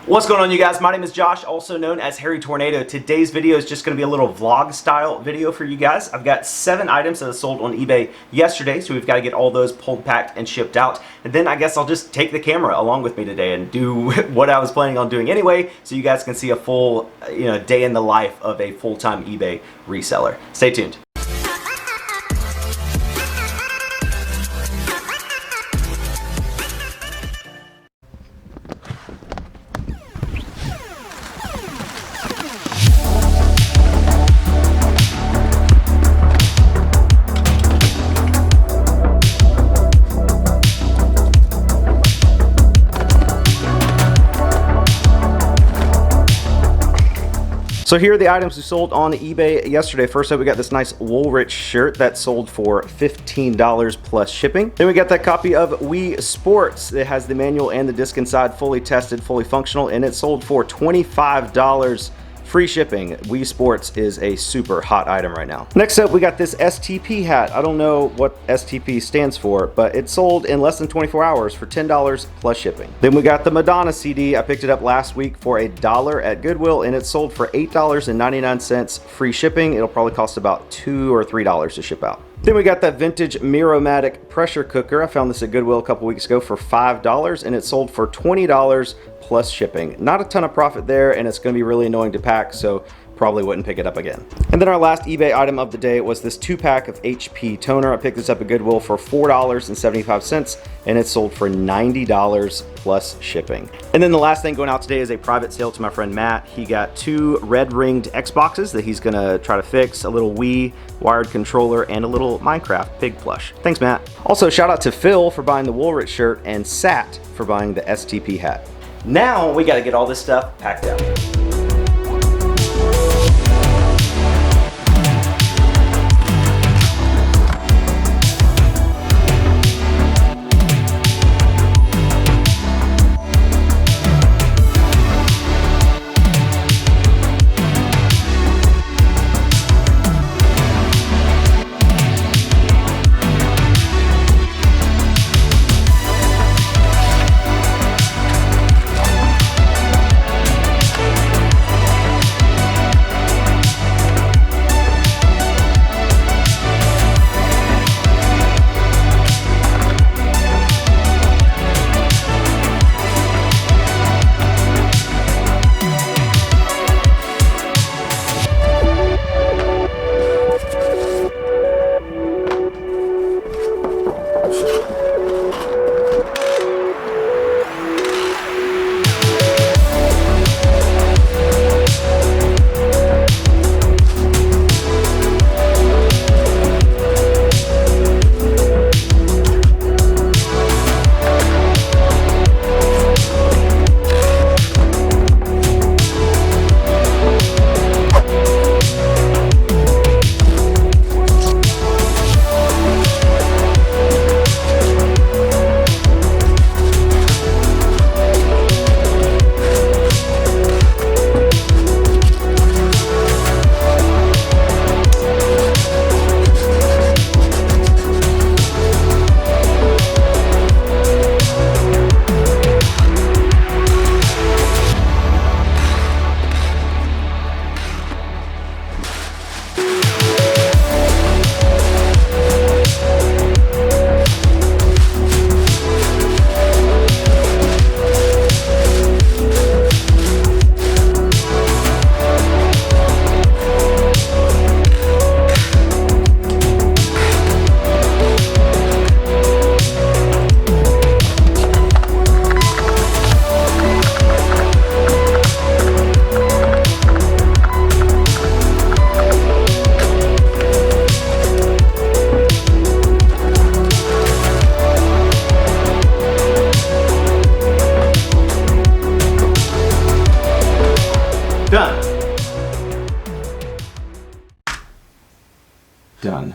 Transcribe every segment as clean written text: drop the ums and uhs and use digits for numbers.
What's going on, you guys? My name is Josh, also known as Harry Tornado. Today's video is just going to be a little vlog style video for you guys. I've got 7 items that I sold on eBay yesterday, so we've got to get all those pulled, packed, and shipped out. And then I guess I'll just take the camera along with me today and do what I was planning on doing anyway, so you guys can see a full day in the life of a full-time eBay reseller. Stay tuned. So here are the items we sold on eBay yesterday. First up, we got this nice Woolrich shirt that sold for $15 plus shipping. Then we got that copy of Wii Sports. It has the manual and the disc inside, fully tested, fully functional, and it sold for $25 free shipping. Wii Sports is a super hot item right now. Next up, we got this Stp Hat. I don't know what STP stands for, but it sold in less than 24 hours for $10 plus shipping. Then we got the Madonna Cd. I picked it up last week for $1 at Goodwill, and it sold for $8.99 free shipping. It'll probably cost about $2 or $3 to ship out. Then we got that vintage Miromatic pressure cooker. I found this at Goodwill a couple weeks ago for $5, and it sold for $20 plus shipping. Not a ton of profit there, and it's going to be really annoying to pack, so probably wouldn't pick it up again. And then our last eBay item of the day was this 2-pack of HP toner. I picked this up at Goodwill for $4.75, and it sold for $90 plus shipping. And then the last thing going out today is a private sale to my friend Matt. He got 2 red-ringed Xboxes that he's gonna try to fix, a little Wii wired controller, and a little Minecraft pig plush. Thanks, Matt. Also, shout out to Phil for buying the Woolrich shirt and Sat for buying the STP hat. Now we gotta get all this stuff packed out. Done.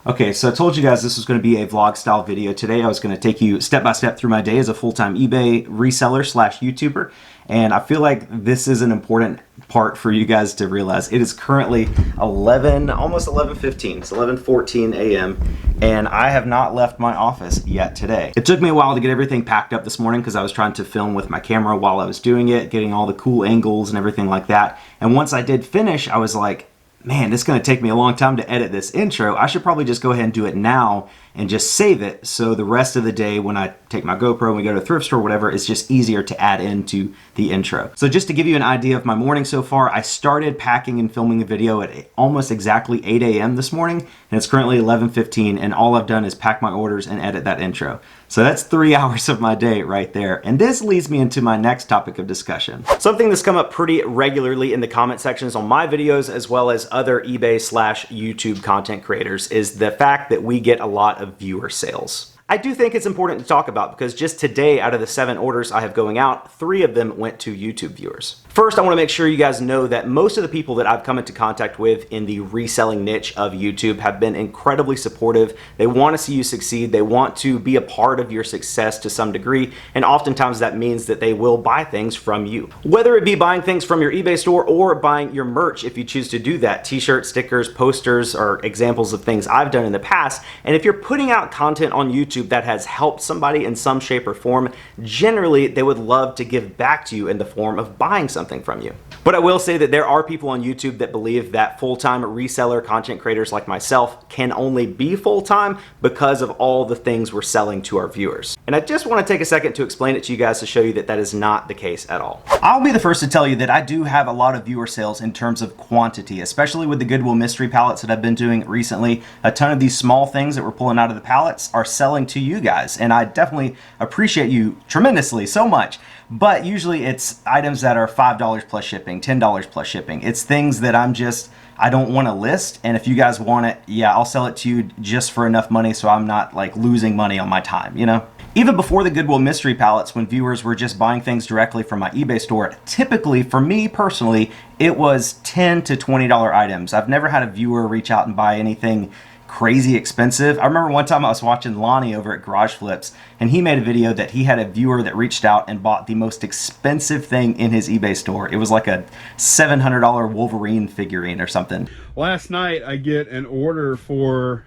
Okay, so I told you guys this was going to be a vlog style video. Today I was going to take you step by step through my day as a full-time eBay reseller slash YouTuber, and I feel like this is an important part for you guys to realize. It is currently 11, almost 11:15. It's 11:14 a.m. and I have not left my office yet today. It took me a while to get everything packed up this morning because I was trying to film with my camera while I was doing it, getting all the cool angles and everything like that. And once I did finish, I was like, man, it's gonna take me a long time to edit this intro. I should probably just go ahead and do it now and just save it, so the rest of the day when I take my GoPro and we go to a thrift store or whatever, it's just easier to add into the intro. So just to give you an idea of my morning so far, I started packing and filming the video at almost exactly 8 a.m. this morning, and it's currently 11:15, and all I've done is pack my orders and edit that intro. So that's 3 hours of my day right there. And this leads me into my next topic of discussion. Something that's come up pretty regularly in the comment sections on my videos, as well as other eBay/YouTube content creators, is the fact that we get a lot of viewer sales. I do think it's important to talk about because just today, out of the 7 orders I have going out, 3 of them went to YouTube viewers. First, I want to make sure you guys know that most of the people that I've come into contact with in the reselling niche of YouTube have been incredibly supportive. They want to see you succeed. They want to be a part of your success to some degree, and oftentimes that means that they will buy things from you. Whether it be buying things from your eBay store or buying your merch if you choose to do that. T-shirts, stickers, posters are examples of things I've done in the past, and if you're putting out content on YouTube that has helped somebody in some shape or form, generally they would love to give back to you in the form of buying something from you. But I will say that there are people on YouTube that believe that full-time reseller content creators like myself can only be full-time because of all the things we're selling to our viewers. And I just want to take a second to explain it to you guys to show you that that is not the case at all. I'll be the first to tell you that I do have a lot of viewer sales in terms of quantity, especially with the Goodwill mystery pallets that I've been doing recently. A ton of these small things that we're pulling out of the pallets are selling to you guys, and I definitely appreciate you tremendously, so much. But usually it's items that are $5 plus shipping, $10 plus shipping. It's things that I don't want to list, and if you guys want it, yeah, I'll sell it to you just for enough money so I'm not like losing money on my time, you know? Even before the Goodwill mystery pallets, when viewers were just buying things directly from my eBay store, typically, for me personally, it was $10 to $20 items. I've never had a viewer reach out and buy anything crazy expensive. I remember one time I was watching Lonnie over at Garage Flips, and he made a video that he had a viewer that reached out and bought the most expensive thing in his eBay store. It was like a $700 Wolverine figurine or something. Last night I get an order for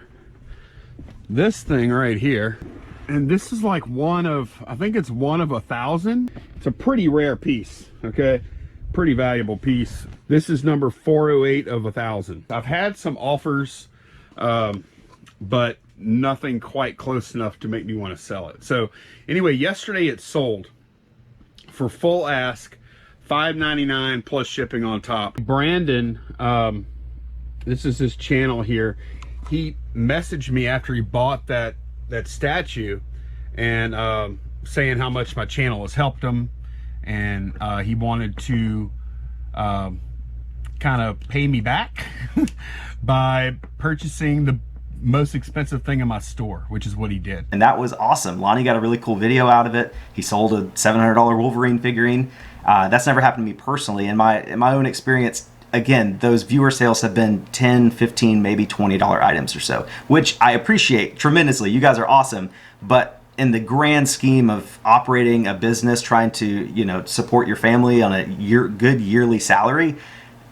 this thing right here, and this is like one of, I think it's one of 1,000. It's a pretty rare piece, okay? Pretty valuable piece. This is number 408 of 1,000. I've had some offers, but nothing quite close enough to make me want to sell it. So anyway, yesterday it sold for full ask, $5.99 plus shipping on top. Brandon, this is his channel here. He messaged me after he bought that statue and saying how much my channel has helped him, and he wanted to kind of pay me back by purchasing the most expensive thing in my store, which is what he did. And that was awesome. Lonnie got a really cool video out of it. He sold a $700 Wolverine figurine. That's never happened to me personally. In my own experience, again, those viewer sales have been $10, $15, maybe $20 items or so, which I appreciate tremendously. You guys are awesome. But in the grand scheme of operating a business, trying to, you know, support your family on a good yearly salary,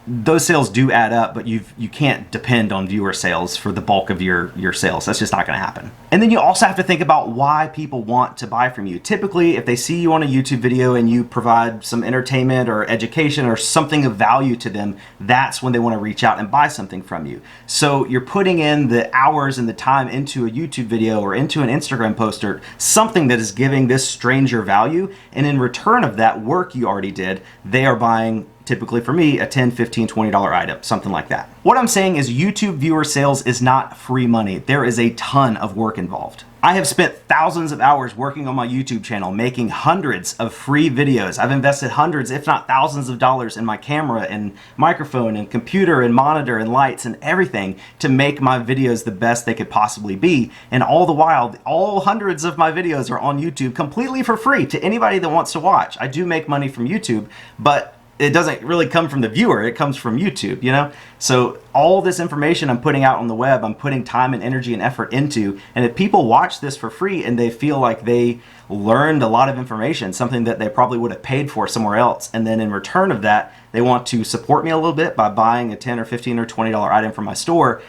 those sales do add up, but you can't depend on viewer sales for the bulk of your sales. That's just not going to happen. And then you also have to think about why people want to buy from you. Typically, if they see you on a YouTube video and you provide some entertainment or education or something of value to them, that's when they want to reach out and buy something from you. So you're putting in the hours and the time into a YouTube video or into an Instagram post or something that is giving this stranger value, and in return of that work you already did, they are buying, typically for me, a $10, $15, $20 item, something like that. What I'm saying is YouTube viewer sales is not free money. There is a ton of work involved. I have spent thousands of hours working on my YouTube channel, making hundreds of free videos. I've invested hundreds, if not thousands of dollars in my camera and microphone and computer and monitor and lights and everything to make my videos the best they could possibly be. And all the while, all hundreds of my videos are on YouTube completely for free to anybody that wants to watch. I do make money from YouTube, but it doesn't really come from the viewer, it comes from YouTube, you know? So all this information I'm putting out on the web, I'm putting time and energy and effort into, and if people watch this for free and they feel like they learned a lot of information, something that they probably would have paid for somewhere else, and then in return of that, they want to support me a little bit by buying a $10 or $15 or $20 item from my store,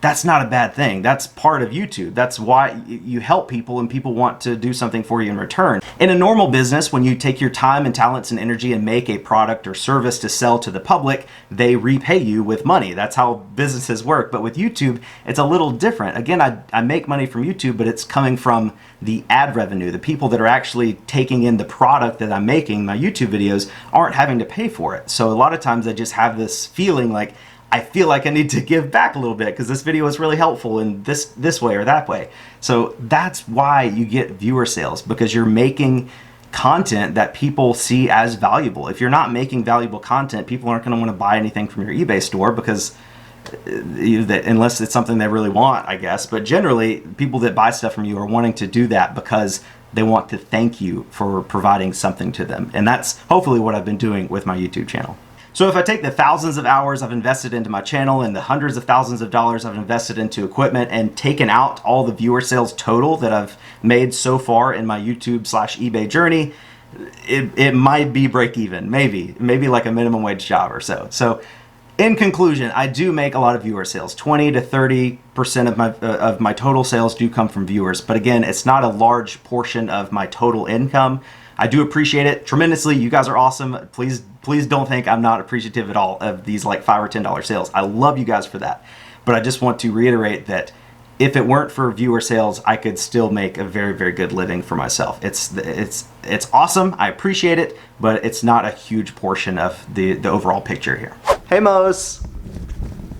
that's not a bad thing. That's part of YouTube. That's why you help people and people want to do something for you in return. In a normal business, when you take your time and talents and energy and make a product or service to sell to the public, they repay you with money. That's how businesses work. But with YouTube, it's a little different. Again, I make money from YouTube, but it's coming from the ad revenue. The people that are actually taking in the product that I'm making, my YouTube videos, aren't having to pay for it. So a lot of times I just have this feeling like, I feel like I need to give back a little bit because this video is really helpful in this way or that way. So that's why you get viewer sales, because you're making content that people see as valuable. If you're not making valuable content, people aren't going to want to buy anything from your eBay store because unless it's something they really want, I guess. But generally, people that buy stuff from you are wanting to do that because they want to thank you for providing something to them. And that's hopefully what I've been doing with my YouTube channel. So if I take the thousands of hours I've invested into my channel and the hundreds of thousands of dollars I've invested into equipment and taken out all the viewer sales total that I've made so far in my YouTube/eBay journey, it might be break even, maybe like a minimum wage job or so. So in conclusion, I do make a lot of viewer sales. 20 to 30% of my total sales do come from viewers. But again, it's not a large portion of my total income. I do appreciate it tremendously. You guys are awesome. Please don't think I'm not appreciative at all of these like $5 or $10 sales. I love you guys for that. But I just want to reiterate that if it weren't for viewer sales, I could still make a very, very good living for myself. It's awesome. I appreciate it, but it's not a huge portion of the overall picture here. Hey Mose,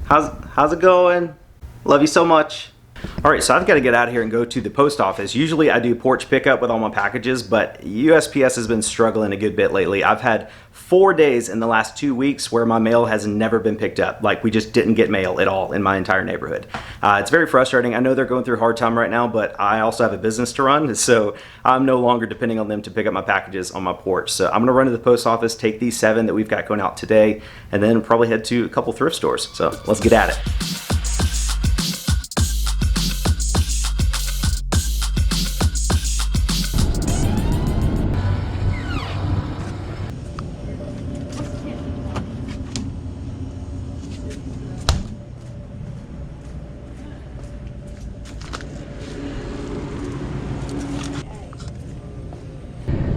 how's it going? Love you so much. All right, so I've got to get out of here and go to the post office. Usually I do porch pickup with all my packages, but USPS has been struggling a good bit lately. I've had 4 days in the last 2 weeks where my mail has never been picked up. Like, we just didn't get mail at all in my entire neighborhood. It's very frustrating. I know they're going through a hard time right now, but I also have a business to run, so I'm no longer depending on them to pick up my packages on my porch. So I'm gonna run to the post office, take these 7 that we've got going out today, and then probably head to a couple thrift stores. So let's get at it.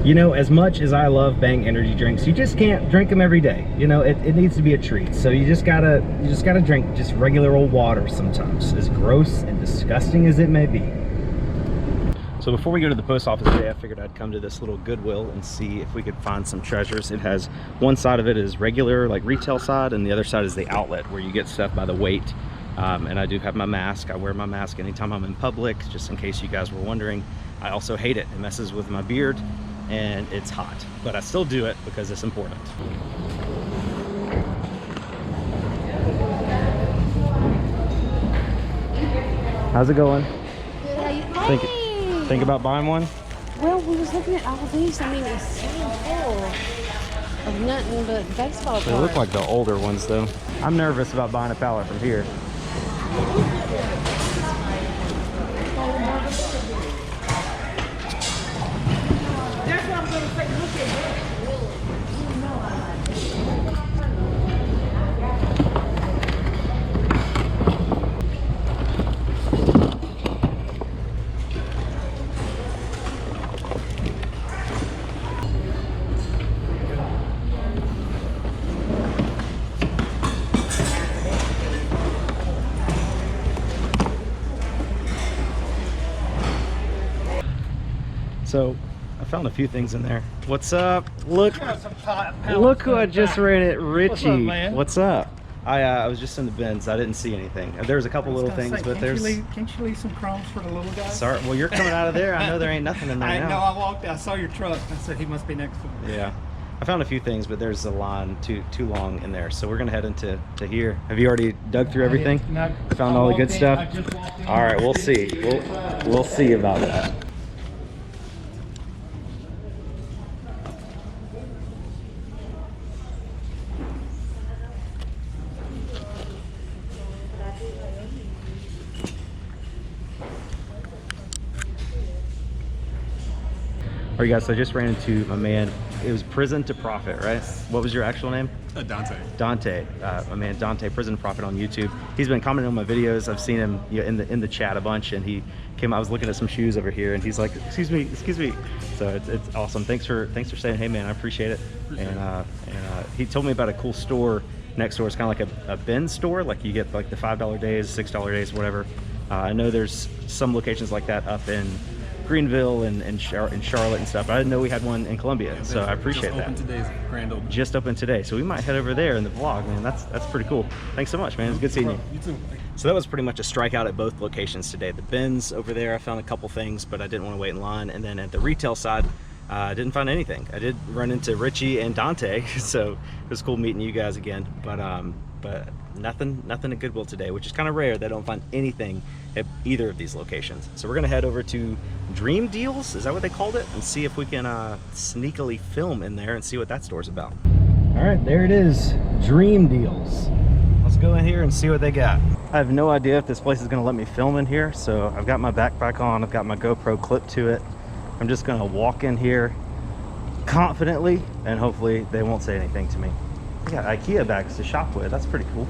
You know, as much as I love Bang energy drinks, you just can't drink them every day. You know, it needs to be a treat. So you just gotta drink just regular old water sometimes, as gross and disgusting as it may be. So before we go to the post office today, I figured I'd come to this little Goodwill and see if we could find some treasures. It has one side of it is regular, like retail side, and the other side is the outlet where you get stuff by the weight. And I do have my mask. I wear my mask anytime I'm in public, just in case you guys were wondering. I also hate it. It messes with my beard and it's hot, but I still do it because it's important. How's it going? Good, how you doing? Think about buying one? Well, we was looking at all these. I mean, it's so full of nothing but baseball cards. They look like the older ones though. I'm nervous about buying a pallet from here. So I found a few things in there. What's up? Look who I just ran it, Richie. What's up? I was just in the bins. I didn't see anything. There's a couple little things, but there's. Can't you leave some crumbs for the little guy? Sorry. Well, you're coming out of there. I know there ain't nothing in there I now. know. I walked. I saw your truck. I said he must be next to me. Yeah. I found a few things, but there's a line too long in there. So we're gonna head into here. Have you already dug through everything? No, Found all the good stuff? I just walked in. All right, we'll see. We'll see about that. All right, guys, so I just ran into my man. It was Prison to Profit, right? What was your actual name? Dante. Dante, my man Dante, Prison to Profit on YouTube. He's been commenting on my videos. I've seen him, you know, in the chat a bunch, and he came. I was looking at some shoes over here, and he's like, "Excuse me, excuse me." So it's awesome. Thanks for saying, "Hey, man, I appreciate it." He told me about a cool store next door. It's kind of like a bin store. Like you get like the $5 days, $6 days, whatever. I know there's some locations like that up in Greenville and Charlotte and stuff. I didn't know we had one in Columbia, yeah, so I appreciate that. Just opened today's grand opening. Just opened today, so we might head over there in the vlog, man. That's pretty cool. Thanks so much, man. It's good seeing you. You too. So that was pretty much a strikeout at both locations today. The bins over there, I found a couple things, but I didn't want to wait in line. And then at the retail side, I didn't find anything. I did run into Richie and Dante, so it was cool meeting you guys again. But nothing at Goodwill today, which is kind of rare. They don't find anything at either of these locations. So we're gonna head over to Dream Deals, is that what they called it? And see if we can sneakily film in there and see what that store's about. All right, there it is, Dream Deals. Let's go in here and see what they got. I have no idea if this place is gonna let me film in here, so I've got my backpack on, I've got my GoPro clipped to it. I'm just gonna walk in here confidently, and hopefully they won't say anything to me. I got IKEA bags to shop with, that's pretty cool.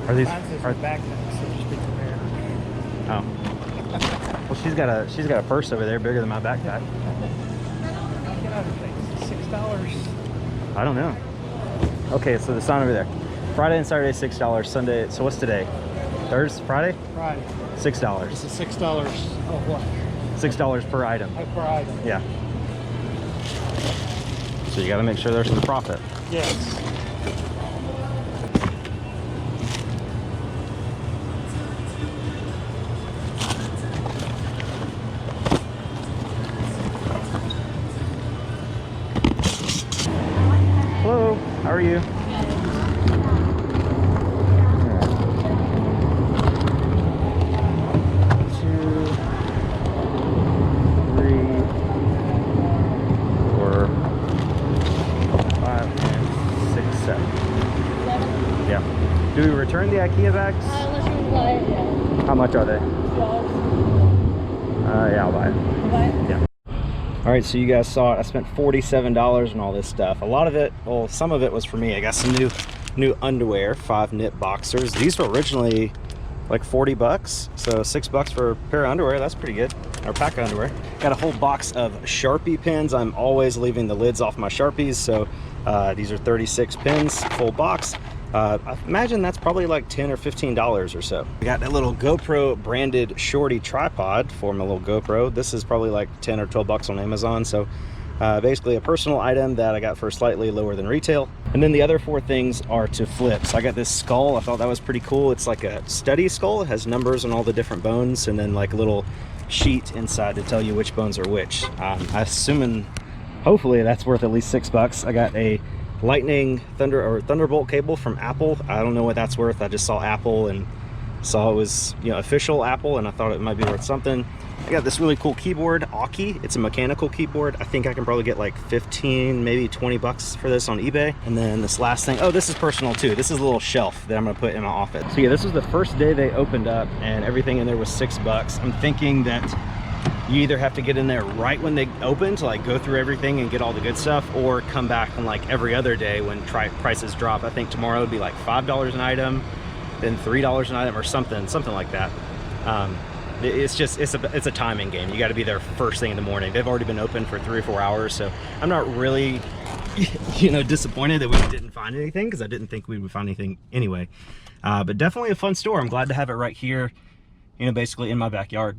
Are these backpacks, so just be prepared. Oh. Well, she's got a purse over there bigger than my backpack. Get other things. $6. I don't know. Okay, so the sign over there. Friday and Saturday, $6. Sunday. So what's today? Thursday? Friday? Friday. $6. This is $6 of what? $6 per item. Oh, per item. Yeah. So you got to make sure there's some profit. Yes. Hello, how are you? 7. Yeah. Do we return the IKEA bags? Unless you buy it, yeah. How much are they? $12. Yeah, I'll buy it. You buy it? Yeah. All right, so you guys saw it. I spent $47 on all this stuff. A lot of it, well, some of it was for me. I got some new underwear, 5 knit boxers. These were originally like 40 bucks, so $6 for a pair of underwear. That's pretty good, or pack of underwear. Got a whole box of Sharpie pens. I'm always leaving the lids off my Sharpies, so these are 36 pens, full box. I imagine that's probably like $10 or $15 or so. We got that little GoPro branded shorty tripod for my little GoPro. This is probably like 10 or 12 bucks on Amazon. So basically a personal item that I got for slightly lower than retail. And then the other 4 things are to flip. So I got this skull. I thought that was pretty cool. It's like a study skull. It has numbers on all the different bones and then like a little sheet inside to tell you which bones are which. I'm assuming, hopefully that's worth at least $6. I got a lightning thunderbolt cable from Apple. I don't know what that's worth. I just saw Apple and saw it was, you know, official Apple, and I thought it might be worth something. I got this really cool keyboard, Aki. It's a mechanical keyboard. I think I can probably get like 15, maybe 20 bucks for this on eBay. And then this last thing, oh, this is personal too. This is a little shelf that I'm gonna put in my office. So yeah, this was the first day they opened up and everything in there was $6. I'm thinking that you either have to get in there right when they open to like go through everything and get all the good stuff, or come back on like every other day when prices drop. I think tomorrow would be like $5 an item, then $3 an item or something like that. It's a timing game. You got to be there first thing in the morning. They've already been open for 3 or 4 hours, so I'm not really, you know, disappointed that we didn't find anything, because I didn't think we would find anything anyway. But definitely a fun store. I'm glad to have it right here, you know, basically in my backyard.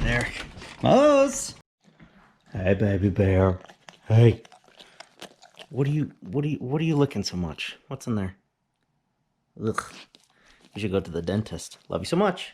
There. Mose! Hey, baby bear. Hey. What are you licking so much? What's in there? Ugh. You should go to the dentist. Love you so much.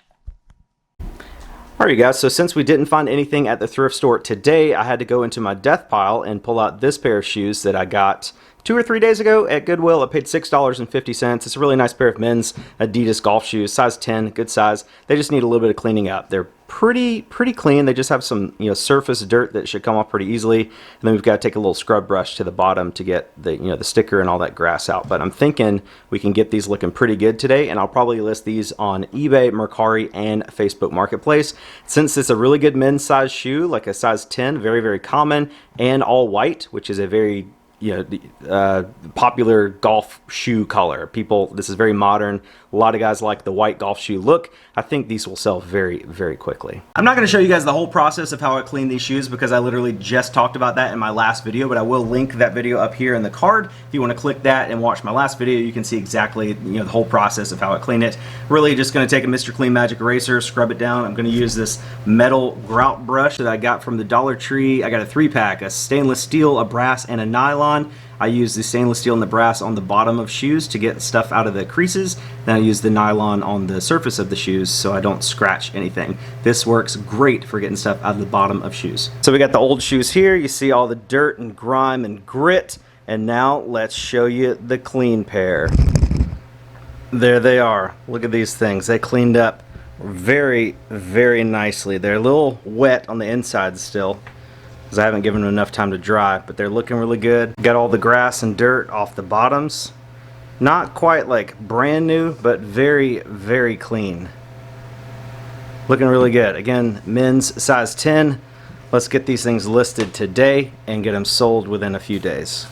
Alright guys, so since we didn't find anything at the thrift store today, I had to go into my death pile and pull out this pair of shoes that I got 2 or 3 days ago at Goodwill. I paid $6.50. It's a really nice pair of men's Adidas golf shoes, size 10, good size. They just need a little bit of cleaning up. They're pretty clean. They just have some, you know, surface dirt that should come off pretty easily. And then we've got to take a little scrub brush to the bottom to get the, you know, the sticker and all that grass out. But I'm thinking we can get these looking pretty good today, and I'll probably list these on eBay, Mercari, and Facebook Marketplace. Since it's a really good men's size shoe, like a size 10, very common, and all white, which is a very, you know, popular golf shoe color. People, this is very modern. A lot of guys like the white golf shoe look. I think these will sell very quickly. I'm not going to show you guys the whole process of how I clean these shoes because I literally just talked about that in my last video, but I will link that video up here in the card. If you want to click that and watch my last video, you can see exactly, you know, the whole process of how I clean it. Really just going to take a Mr. Clean Magic eraser, scrub it down. I'm going to use this metal grout brush that I got from the Dollar Tree. I got a 3-pack, a stainless steel, a brass, and a nylon. I use the stainless steel and the brass on the bottom of shoes to get stuff out of the creases. Then I use the nylon on the surface of the shoes so I don't scratch anything. This works great for getting stuff out of the bottom of shoes. So we got the old shoes here. You see all the dirt and grime and grit. And now let's show you the clean pair. There they are. Look at these things. They cleaned up very nicely. They're a little wet on the inside still, because I haven't given them enough time to dry, but they're looking really good. Got all the grass and dirt off the bottoms. Not quite like brand new, but very clean. Looking really good. Again, men's size 10. Let's get these things listed today and get them sold within a few days.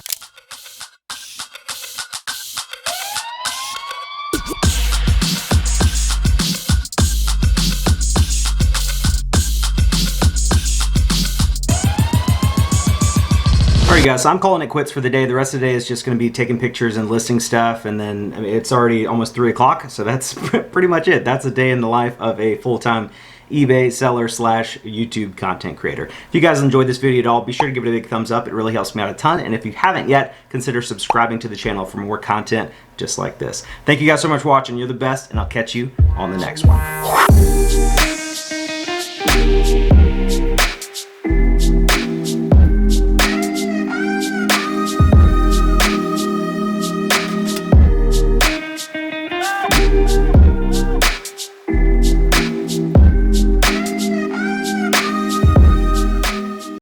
Alright guys, so I'm calling it quits for the day. The rest of the day is just going to be taking pictures and listing stuff, and then, I mean, it's already almost 3 o'clock, so that's pretty much it. That's a day in the life of a full-time eBay seller / YouTube content creator. If you guys enjoyed this video at all, be sure to give it a big thumbs up. It really helps me out a ton, and if you haven't yet, consider subscribing to the channel for more content just like this. Thank you guys so much for watching. You're the best, and I'll catch you on the next one.